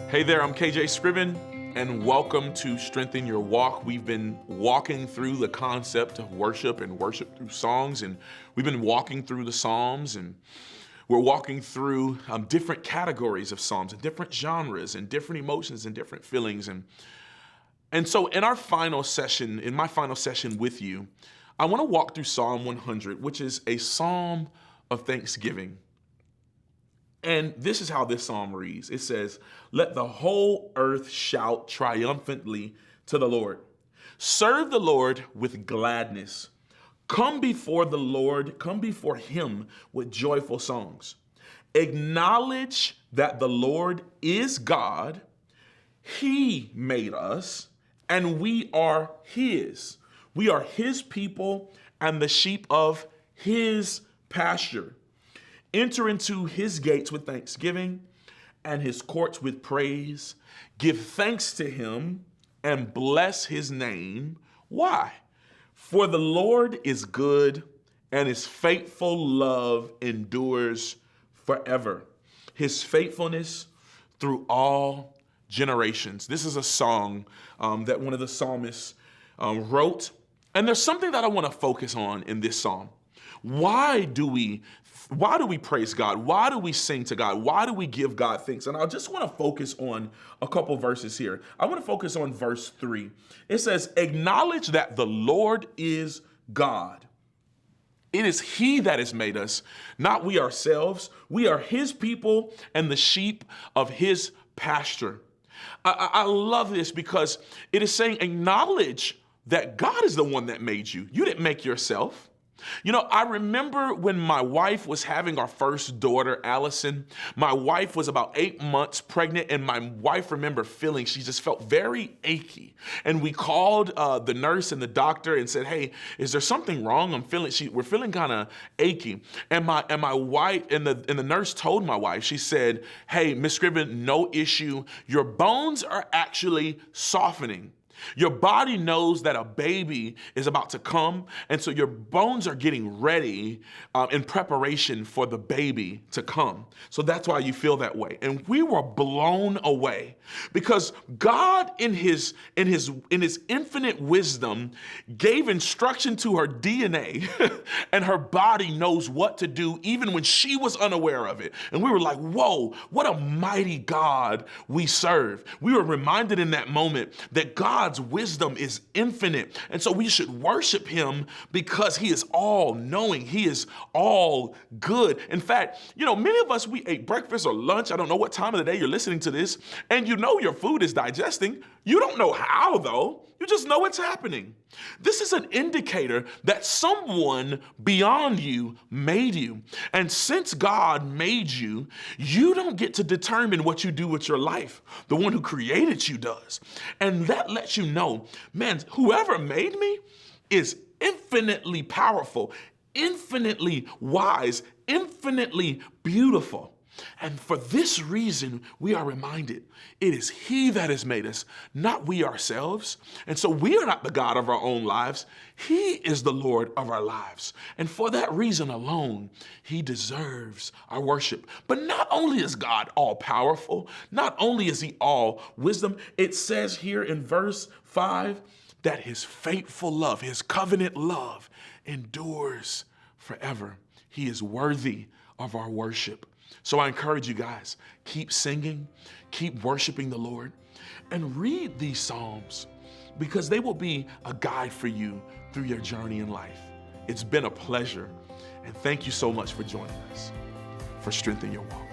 Hey there, I'm KJ Scriven, and welcome to Strengthen Your Walk. We've been walking through the concept of worship and worship through songs, and we've been walking through the Psalms, and we're walking through different categories of Psalms and different genres and different emotions and different feelings. And so in my final session with you, I want to walk through Psalm 100, which is a psalm of thanksgiving. And this is how this psalm reads. It says, "Let the whole earth shout triumphantly to the Lord. Serve the Lord with gladness. Come before the Lord, come before him with joyful songs. Acknowledge that the Lord is God. He made us, and we are his. We are his people and the sheep of his pasture. Enter into his gates with thanksgiving and his courts with praise. Give thanks to him and bless his name." Why? "For the Lord is good and his faithful love endures forever. His faithfulness through all generations." This is a song that one of the psalmists wrote. And there's something that I want to focus on in this psalm. Why do we praise God? Why do we sing to God? Why do we give God thanks? And I just want to focus on a couple verses here. I want to focus on verse 3. It says, "Acknowledge that the Lord is God. It is he that has made us, not we ourselves. We are his people and the sheep of his pasture." I love this because it is saying acknowledge that God is the one that made you. You didn't make yourself. You know, I remember when my wife was having our first daughter, Allison. My wife was about 8 months pregnant, and my wife remembered feeling, she just felt very achy. And we called the nurse and the doctor and said, "Hey, is there something wrong? We're feeling kind of achy." And my wife and the nurse told my wife, she said, "Hey, Miss Scriven, no issue. Your bones are actually softening. Your body knows that a baby is about to come, and so your bones are getting ready in preparation for the baby to come. So that's why you feel that way." And we were blown away because God, in his infinite wisdom, gave instruction to her DNA, and her body knows what to do even when she was unaware of it. And we were like, "Whoa, what a mighty God we serve." We were reminded in that moment that God's wisdom is infinite. And so we should worship him because he is all knowing. He is all good. In fact, many of us, we ate breakfast or lunch. I don't know what time of the day you're listening to this, and you know your food is digesting. You don't know how, though. You just know it's happening. This is an indicator that someone beyond you made you. And since God made you, you don't get to determine what you do with your life. The one who created you does. And that lets you know, man, whoever made me is infinitely powerful, infinitely wise, infinitely beautiful. And for this reason, we are reminded it is he that has made us, not we ourselves. And so we are not the God of our own lives. He is the Lord of our lives. And for that reason alone, he deserves our worship. But not only is God all powerful, not only is he all wisdom, it says here in verse 5 that his faithful love, his covenant love endures forever. He is worthy of our worship. So I encourage you guys, keep singing, keep worshiping the Lord, and read these Psalms because they will be a guide for you through your journey in life. It's been a pleasure, and thank you so much for joining us for Strengthen Your Walk.